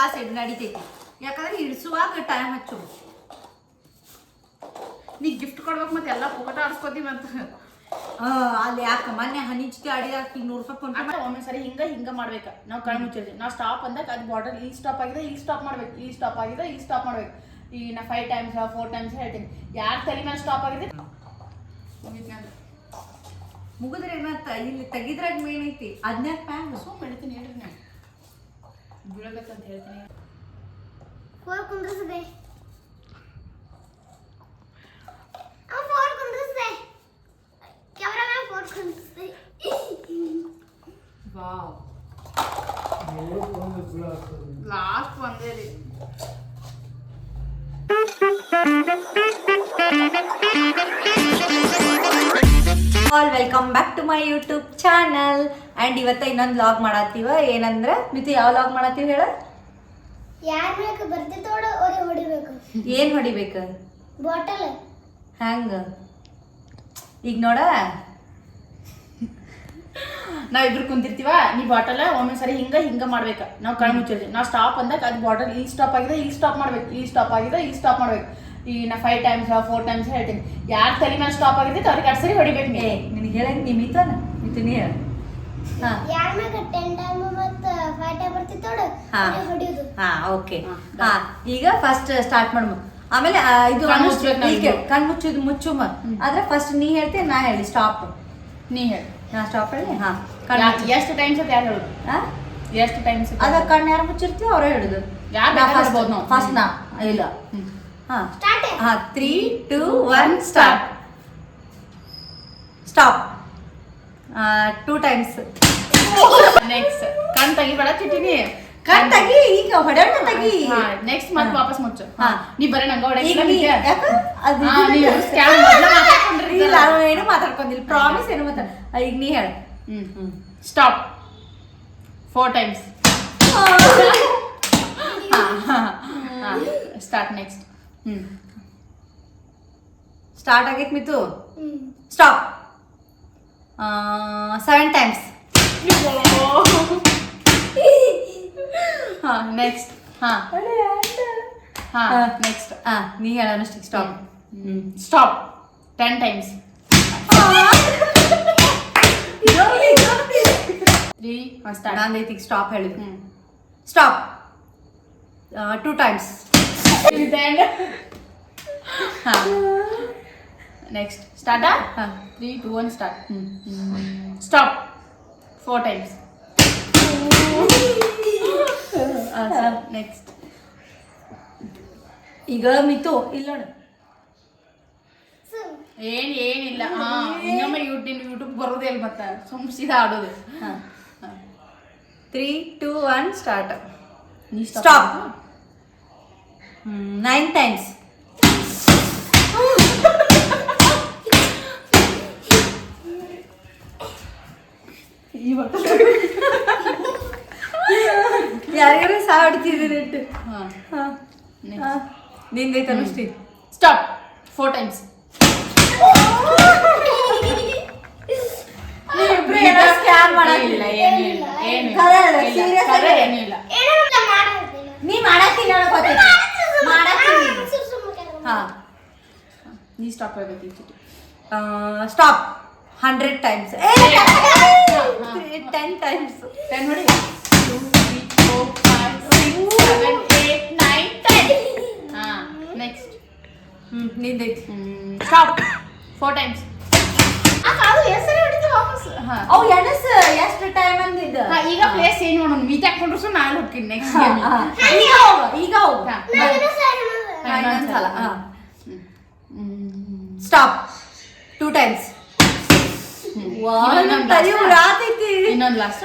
Pass ನಡಿತೈತಿ. ಯಾಕಂದ್ರೆ ಇಳಿಸುವಾಗ time ಹಚ್ಚು. ನೀ ಗಿಫ್ಟ್ ಕೊಡ್ಬೇಕು ಮತ್ತೆ ಎಲ್ಲ ಪುಕಟ ಆಡ್ಸ್ಕೊತೀವಿ ಅಂತ. ಅಲ್ಲಿ ಯಾಕೆ ಮೊನ್ನೆ ಹನಿ ಜೊತೆ ಆಡಿದಾಗ ಈಗ 100 ರೂಪಾಯಿ ಫೋನ್ ಒಮ್ಮೆ ಸರಿ ಹಿಂಗ ಮಾಡ್ಬೇಕು. ನಾವು ಕಣ್ಣು ಮುಚ್ಚಿರ್ತೀವಿ. ನಾವು ಸ್ಟಾಪ್ ಅಂದಾಗ ಅದು ಬಾಟಲ್ ಇಲ್ಲಿ ಸ್ಟಾಪ್ ಆಗಿದೆ, ಇಲ್ಲಿ ಸ್ಟಾಪ್ ಮಾಡ್ಬೇಕು, ಇಲ್ಲಿ ಸ್ಟಾಪ್ ಆಗಿದೆ, ಇಲ್ಲಿ ಸ್ಟಾಪ್ ಮಾಡ್ಬೇಕು. ಈಗ ನಾ 5 ಟೈಮ್ಸ್ 4 ಟೈಮ್ಸ್ ಹೇಳ್ತೀನಿ. ಯಾರ ತಲೆ ಮೇಲೆ ಸ್ಟಾಪ್ ಆಗಿದೆ ಮುಗಿದ್ರೆ ಏನಂತ ಇಲ್ಲಿ ತೆಗಿದ್ರಾಗ ಮೇನ್ ಐತಿ. ಅದನ್ನ ಪ್ಯಾನ್ ಹೇಳ್ತೀನಿ ಹೇಳ್ರಿ ನಾನು ಬೀಳಬೇಕಂತ ಹೇಳ್ತೀನಿ. ಲಾಸ್ಟ್ ಒಂದೇ ರೀ. All welcome back to my YouTube channel. And ಇವತ್ತ ಇನ್ನೊಂದು ವ್ಲಾಗ್ ಮಾಡತ್ತೀವ. ಏನಂದ್ರೆ ಮಿತು ಯಾವ ವ್ಲಾಗ್ ಮಾಡತ್ತೀವಿ ಹೇಳ? ಯಾರ್ ಬೇಕು ಬರ್ತಿತ್ತೋಡ ಅವ್ರಿಗೆ ಹೊಡಿಬೇಕು. ಏನ್ ಹೊಡಿಬೇಕು? ಬಾಟಲ್. ಹ್ಯಾಂಗ? ಈಗ ನೋಡ ನಾವಿಬ್ರು ಕುಂತಿರ್ತೀವ. ನೀ ಬಾಟಲ್ ಒಮ್ಮೆ ಸರಿ ಹಿಂಗ ಮಾಡ್ಬೇಕ. ನಾವು ಕಣ್ಣು ಮುಚ್ಚಿರ್ತೀವಿ. ನಾವು ಸ್ಟಾಪ್ ಅಂದಾಗ ಅದು ಬಾಟಲ್ ಇಲ್ಲಿ ಸ್ಟಾಪ್ ಆಗಿದೆ, ಇಲ್ಲಿ ಸ್ಟಾಪ್ ಮಾಡ್ಬೇಕು, ಇಲ್ಲಿ ಸ್ಟಾಪ್ ಆಗಿದೆ, ಇಲ್ಲಿ ಸ್ಟಾಪ್ ಮಾಡ್ಬೇಕು. ಈಗ ನಾ 5 ಟೈಮ್ಸ್ 4 ಟೈಮ್ಸ್ ಹೇಳ್ತೀನಿ. ಯಾರ ತಲೆ ಮೇಲೆ ಸ್ಟಾಪ್ ಆಗಿದೆ ಅವ್ರಿಗೆ 2 ಸರಿ ಹೊಡಿಬೇಕು. ನಿನಗೆ ಹೇಳಂಗೆ ನೀ ಮಿತನ ಮಿತುನಿ ಹೇಳ. ಯಾರ್ ಮ್ಯಾಗ 10 ಟೈಮ್ ಮತ್ತ 5 ಟೈಮ್ ಬರ್ತಿತ್ತೋಡ ಅವ್ರಿಗೆ ಹೊಡಿಯೋದು. ಓಕೆ. ಈಗ ಫಸ್ಟ್ ಸ್ಟಾರ್ಟ್ ಮಾಡ್ಮ. ಆಮೇಲೆ ಇದು ಕಣ್ ಮುಚ್ಚುಮ. ಆದ್ರೆ ಫಸ್ಟ್ ನೀ ಹೇಳ್ತೀನಿ, ನಾ ಹೇಳಿ ಸ್ಟಾಪ್. ನೀ ಹೇಳಿ. ನಾ ಸ್ಟಾಪ್ ಹೇಳಿ. ಎಷ್ಟು ಟೈಮ್ಸ್ ಅಂತ ಯಾರು ಹೇಳುದು? ಎಷ್ಟು ಟೈಮ್ಸ್ ಅದ ಕಣ್ಣು ಯಾರು ಮುಚ್ಚಿರ್ತೀವಿ ಅವರೇ ಹೇಳುದು. ಫಸ್ಟ್ ನಾ ಇಲ್ಲ. 3, 2, 1 ಸ್ಟಾರ್ಟ್. ಸ್ಟಾಪ್. 2 ಟೈಮ್ಸ್. ನೆಕ್ಸ್ಟ್ ಕಣ್ ತೆಗಿಬೇಡ ಚಿಟ್ಟಿನಿ. ಕಣ್ ತೆಗಿ. ಈಗ ಹೊಡೆಯೋಣ ತೆಗಿ. ನೆಕ್ಸ್ಟ್ ಮತ್ತೆ ವಾಪಸ್ ಮುಚ್ಚು. ನೀ ಬರೀ ನಂಗ ಏನು ಮಾತಾಡ್ಕೊಂಡಿಲ್ಲ. ಪ್ರಾಮಿಸ್ ಏನು ಮಾತಾಡ. ಈಗ ನೀ ಹೇಳ. Stop. 4 times. Start. Next start ಆಗೈತ್ Mitu. Stop. 7 times. Next next ನೀ ಹೇಳೋಣ. ಸ್ಟಾಪ್. ಸ್ಟಾಪ್. 10 ಟೈಮ್ಸ್. 3 ಸ್ಟಾರ್ಟ್. ನಾನು ಸ್ಟಾಪ್ ಹೇಳಿದ್ವಿ. Stop. 2 times. Next start. 3, 2, 1 start. Stop. 4 times. Next ಈಗ ಮಿತು ಇಲ್ಲ ನೋಡು. ಏನಿಲ್ಲ. ಇನ್ನೊಮ್ಮೆ ಯೂಟ್ಯೂಬ್ ಬರೋದೇ ಇಲ್ಲ. ಮತ್ತೆ ಸುಮ್ ಸೀದಾ ಆಡೋದು. 3, 2, 1 ಸ್ಟಾರ್ಟ್. ಸ್ಟಾಪ್. 9 ಟೈಮ್ಸ್. ಯಾರ್ಯಾರು ಸಹ ಹೊಡಿತಿದ್ದೀರಿ. ನಿಂದೈತನಷ್ಟಿ. ಸ್ಟಾಪ್. 4 ಟೈಮ್ಸ್. ನೀ ಮಾಡತ್ತೀನಿ ನೀ ಸ್ಟಾಪ್ ಹೇಳ್ಬೇಕು. ಸ್ಟಾಪ್. 100 ಟೈಮ್ಸ್. 10 ಟೈಮ್ಸ್. 10 ನೋಡಿ. 2, 3, 4, 5, 6, 7, 8, 9, 10. ನೆಕ್ಸ್ಟ್ ನಿಂದೈತಿ. ಸ್ಟಾಪ್. 4 ಟೈಮ್ಸ್. ಅವು ಎನಸ್ ಎಷ್ಟು ಟೈಮ್ ಅಂದಿದ್ದ. ಈಗ ಪ್ಲೇಸ್ ಏನ್ ನೋಡೋಣ. ಮೀಟ್ ಹಾಕೊಂಡ್ರು ಸೊ ನಾನು ಹೋಗ್ತೀನಿ. ನೆಕ್ಸ್ಟ್ ಈಗ ಹೋಗ. ಸ್ಟಾಪ್. 2 ಟೈಮ್ಸ್. ಇನ್ನೊಂದು ಲಾಸ್ಟ್.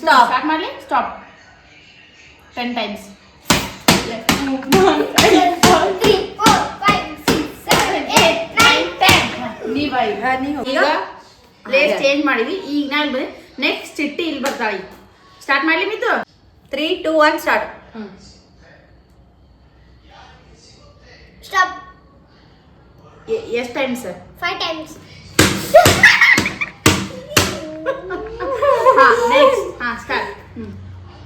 ಸ್ಟಾರ್ಟ್ ಮಾಡ್ಲಿ. ಸ್ಟಾಪ್. 10 ಟೈಮ್ಸ್. 1, 2, 3, 4, 5, 6, 7, 8, 9, 10. ಈಗ ಪ್ಲೇಸ್ ಚೇಂಜ್ ಮಾಡಿವಿ. ಈಗ ನಾನು ಬಂದೆ. ನೆಕ್ಸ್ಟ್ ಚಿಟ್ಟಿ ಇಲ್ಲಿ ಬರ್ತಾಳೆ. ಸ್ಟಾರ್ಟ್ ಮಾಡ್ಲಿ ಮಿತು. 3, 2, 1 ಸ್ಟಾರ್ಟ್. ಸ್ಟಾಪ್. ಎಷ್ಟು ಟೈಮ್ಸ್? 5 ಟೈಮ್ಸ್. Next start.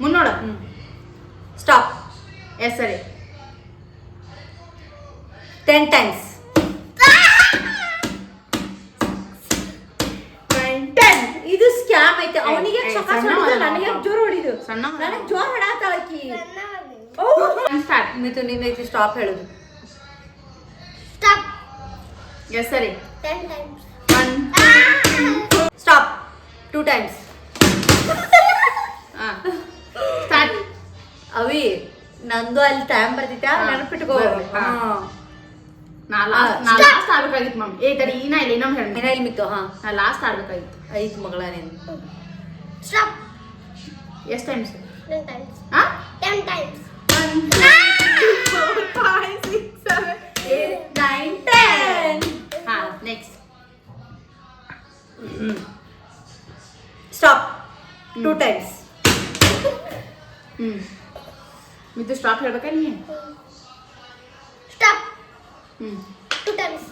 ಮುನ್ನೋಡು. ಎಸ್ ಸರಿ 10 times. 10. ಇದು ಸ್ಕ್ಯಾಮ್ ಐತೆ. ಅವನಿಗೆ ಚಕಾಸ್ ಹೊಡಿದು ನನಗೆ ಜೋರ್ ಹೊಡಿದು. ಸಣ್ಣ ನನಗೆ ಜೋರ್ ಹೊಡಾತಾಳಕಿ. ಸ್ಟಾರ್ಟ್. ಮಿತು ನಿಂದೈತಿ ಸ್ಟಾಪ್ ಹೇಳುದು. ಸ್ಟಾಪ್. ಎಸ್ ಸರಿ 10 times. 1 stop 2 times. ಸ್ಟಾರ್ಟ್. ಅವಿ ನಂದು ಅಲ್ಲಿ ಟೈಮ್ ಬರ್ತಿತ್ತ ನೆನಪಿಟ್ಕೋ. ನಾ ಲಾಸ್ಟ್ ಆಡ್ಬೇಕಾಗಿತ್ತು ಮಮ್ಮಿ. ಏ ತಡಿ ಇನ್ನ ಇಲ್ಲ ಇನ್ನೊಮ್ಮೆ ಹೇಳಿ. ಏನ ಇಲ್ಲಿ ಮಿತ್ತು. ಹಾ ನಾ ಲಾಸ್ಟ್ ಆಡ್ಬೇಕಾಗಿತ್ತು. ಐತ್ ಮಗಳ ನೀನು. ಸ್ಟಾಪ್. ಎಷ್ಟು ಟೈಮ್ಸ್? 10 times. ಹಾ 10 times. 1 2 4 5 6 7 8 9 10. ಹಾ next. Stop 2 times. Mithu stop ಹೇಳ್ಬೇಕಾ ನೀ? ಸ್ಟಾಪ್. 2 2 times.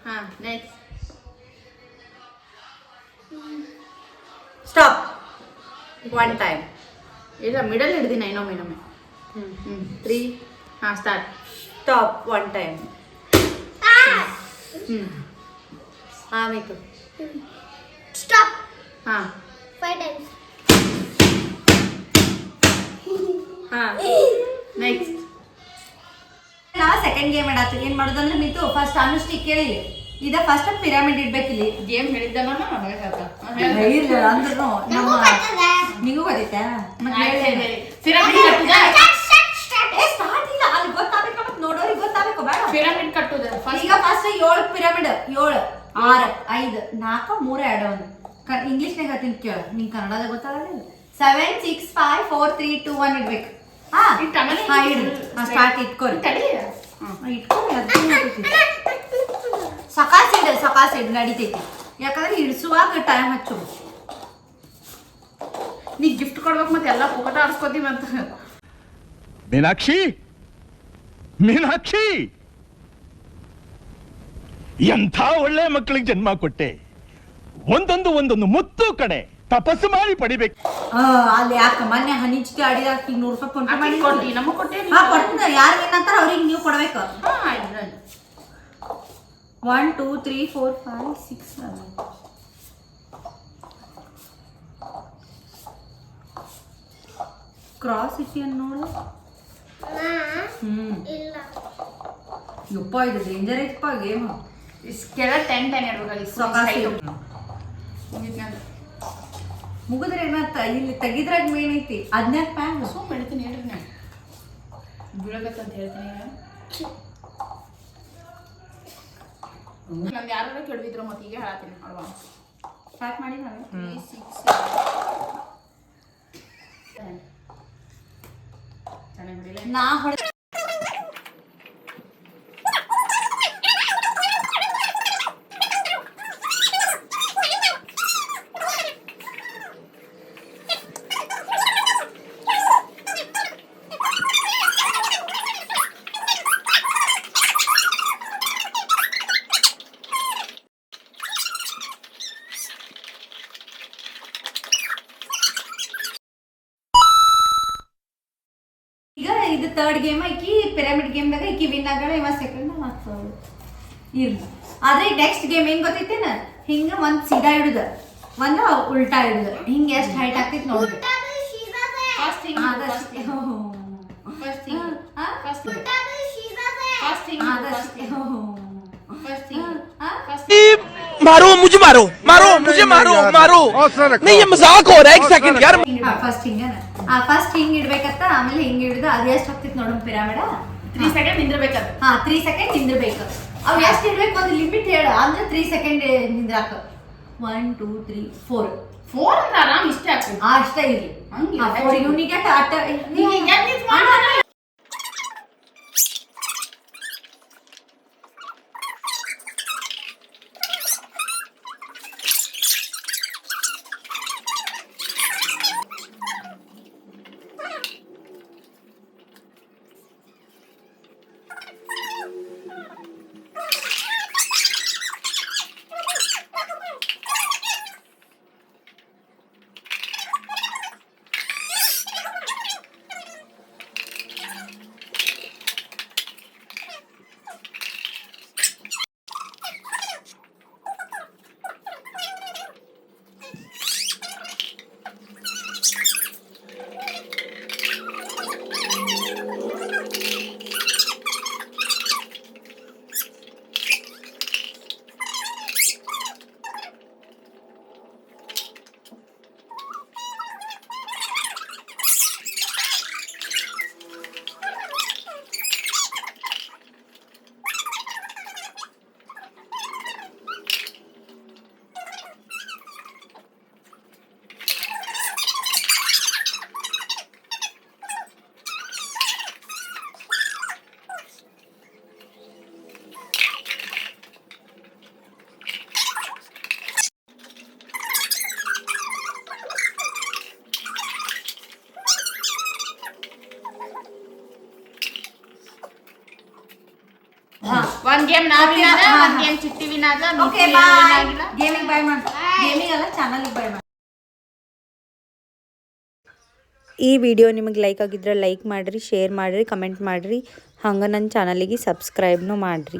ಹಾ ನೆಕ್ಸ್ಟ್. Stop 1 time. ಇಲ್ಲ ಮಿಡಲ್ ಹಿಡ್ದಿನ ಇನ್ನೊಮ್ಮೆ 3 ಹಾ ಸ್ಟಾರ್ಟ್. Stop 1 time. ಹ್ಮ್ ಹಾ ಮಿತು. ಸ್ಟಾಪ್. ಹಾ 5 times. ಹಾ ನೆಕ್ಸ್ಟ್. ನಾ ಸೆಕೆಂಡ್ ಗೇಮ್ ಆಡಾತು. ಏನ್ ಮಾಡೋದಂದ್ರೆ ಮಿತು ಫಸ್ಟ್ ಅನುಷ್ಠಿಕ್ ಕೇಳಿ ಇದ ಫಸ್ಟ್ ಪಿರಮಿಡ್ ಇಡ್ಬೇಕಿಲ್ಲಿ. ಗೇಮ್ ಹೇಳಿದ್ದ ನಾನು ಇಲ್ಲ ಅಂದ್ರೂ ನಮ್ಮ ನಿಂಗೂ ಗೊತ್ತೈತಾ ಸ್ಟಾರ್ಟ್ ಇಲ್ಲ ಅಲ್ಲಿ ಗೊತ್ತಾಗಬೇಕು ಮತ್ತೆ ನೋಡೋರಿಗೆ ಗೊತ್ತಾಗಬೇಕು ಬೇಡ. ಪಿರಮಿಡ್ ಕಟ್ಟುದ ಈಗ ಫಸ್ಟ್ 7 ಪಿರಮಿಡ್ 7 6 5 4 3 2 1 ಇಂಗ್ಲಿಷ್ನಾಗ ಹೇಳ್ತೀನಿ ಕೇಳ. ನಿಂಗೆ ಕನ್ನಡದಾಗ ಗೊತ್ತಾಗಲ್ಲ. 7 6 5 4 3 2 1 ಇಡ್ಬೇಕು. ಹಾ ಹಾ ಇಡು. ಸ್ಟಾರ್ಟ್ ಇಟ್ಕೊರಿ ಇಟ್ಕೊರಿ. ಸಕಾಸ್ ಇಡು ನಡಿತೈತಿ. ಯಾಕಂದ್ರೆ ಇಡ್ಸುವಾಗ ಟೈಮ್ ಹಚ್ಚು. ನೀ ಗಿಫ್ಟ್ ಕೊಡ್ಬೇಕು ಮತ್ತೆ ಎಲ್ಲ ಪೋಕಟ ಆಡ್ಸ್ಕೊತೀವಿ ಅಂತ. ಮೀನಾಕ್ಷಿ ಮೀನಾಕ್ಷಿ ಎಂಥ ಒಳ್ಳೆ ಮಕ್ಕಳಿಗೆ ಜನ್ಮ ಕೊಟ್ಟೆ. ಒಂದೊಂದು ಮುತ್ತು ಕಡೆ ತಪಸ್ಸು ಮಾಡಿ ಪಡಿಬೇಕು. ಅಲ್ಲಿ ಯಾಕೆ ಮೊನ್ನೆ ಹನಿಚಿಕೆ ಆಡಿದಾಗ ₹100 ಫೋನ್ ಮಾಡಿ ಕೊಟ್ಟಿ ನಮಗ್ ಕೊಟ್ಟೆ. ಹಾ ಕೊಡ್ತೀನಿ. ಯಾರಿಗೆ ಏನಂತಾರ ಅವ್ರಿಗೆ ನೀವು ಕೊಡ್ಬೇಕು. 1 2 3 4 5 6 7 ಕ್ರಾಸ್ ಇಟ್ಟಿ ಅನ್ನ ನೋಡು. ಇಲ್ಲ. ಯಪ್ಪ ಇದು ಡೇಂಜರ್ ಐತಪ್ಪ ಗೇಮ್. ಕೆಳ 10 ಇಡ್ಬೇಕಾಗಿತ್ತು. ಮುಗಿದ್ರೆ ಏನಂತ ಇಲ್ಲಿ ತೆಗಿದ್ರಾಗ ಮೇನ್ ಐತಿ. 14 ಪ್ಯಾಂಗ್ ಸುಮ್ ಹೇಳ್ತೀನಿ ಹೇಳ್ರಿ ನಾನು ಬೀಳಬೇಕಂತ ಹೇಳ್ತೀನಿ. ನಂದು ಯಾರು ಕೆಡವಿದ್ರು ಮತ್ತೆ ಈಗ ಹೇಳತ್ತೀನಿ ಅಲ್ವಾ. ಸ್ಟಾರ್ಟ್ ಮಾಡಿ ನಾನು 3 6 7 ಚೆನ್ನಾಗಿ ಹೊಡಿಲ್ಲ. ನಾ ಹೊಡೆ ಈಗ ಇದು ಥರ್ಡ್ ಗೇಮ್ ಐಕಿ ಪಿರಮಿಡ್ ಗೇಮ್ದಾಗ ಈಕಿ ವಿನ್ ಆಗಲ್ಲ. ಇವ ಸೆಕೆಂಡ್ ಆಗ್ತಾವ ಇರ್ಲಿ. ಆದ್ರೆ ಈಗ ನೆಕ್ಸ್ಟ್ ಗೇಮ್ ಏನ್ ಗೊತ್ತೈತೇನ? ಹಿಂಗ ಒಂದ್ ಸೀದಾ ಇಡುದ ಒಂದ ಉಲ್ಟಾ ಇಡುದ. ಹಿಂಗ ಎಷ್ಟು ಹೈಟ್ ಆಗ್ತೈತಿ ನೋಡುದು. ಫಸ್ಟ್ ಥಿಂಗ್ मारो मुझे मारो मारो मुझे मारो मारो नहीं ये मजाक हो रहा है एक सेकंड यार. ಫಸ್ಟ್ ಹಿಂಗ ಫಸ್ಟ್ ಹಿಂಗ್ ಇಡ್ಬೇಕತ್ತ. ಆಮೇಲೆ ಹಿಂಗ್ ಹಿಡಿದು ಅದು ಎಷ್ಟು ಆಗ್ತೈತಿ ನೋಡೋಣ ಪಿರಾಮಿಡ. 3 ಸೆಕೆಂಡ್ ನಿಂದಿರ್ಬೇಕಂತ. ಹಾ 3 ಸೆಕೆಂಡ್ ನಿಂದಿರ್ಬೇಕು. ಅವ್ ಎಷ್ಟು ಇಡ್ಬೇಕು ಒಂದು ಲಿಮಿಟ್ ಹೇಳ. ಅಂದ್ರೆ 3 ಸೆಕೆಂಡ್ ನಿಂದ್ರಾಕ 1 2 3 4 4 ಅಂದ್ರೆ ಆರಾಮ್ ಇಷ್ಟೇ ಆಗ್ತದೆ. ಅಷ್ಟೇ ಇರ್ಲಿ. 4 ಇವನಿಗೆ ಆಟ ಒಂದ್ ಗೇಮ್ ನಾ Okay, ವಿನಾದ ಹಾ, ಒಂದ್ ಹಾ. ಗೇಮ್ ಚಿಟ್ಟಿ ವಿನಾದ ಓಕೆ ಬಾಯ್ ಗೇಮಿಂಗ್ ಬಾಯ್ ಮಾಡು ಗೇಮಿಂಗ್ ಅಲ್ಲ ಚಾನಲಿಗೆ ಬಾಯ್ ಮಾಡು ಈ ವಿಡಿಯೋ ನಿಮಗೆ ಲೈಕ್ ಆಗಿದ್ರೆ ಲೈಕ್ ಮಾಡಿರಿ, ಶೇರ್ ಮಾಡಿರಿ, ಕಮೆಂಟ್ ಮಾಡಿರಿ, ಹಂಗೆ ನನ್ನ ಚಾನಲಿಗೆ ಸಬ್ಸ್ಕ್ರೈಬ್ನೂ ಮಾಡಿರಿ.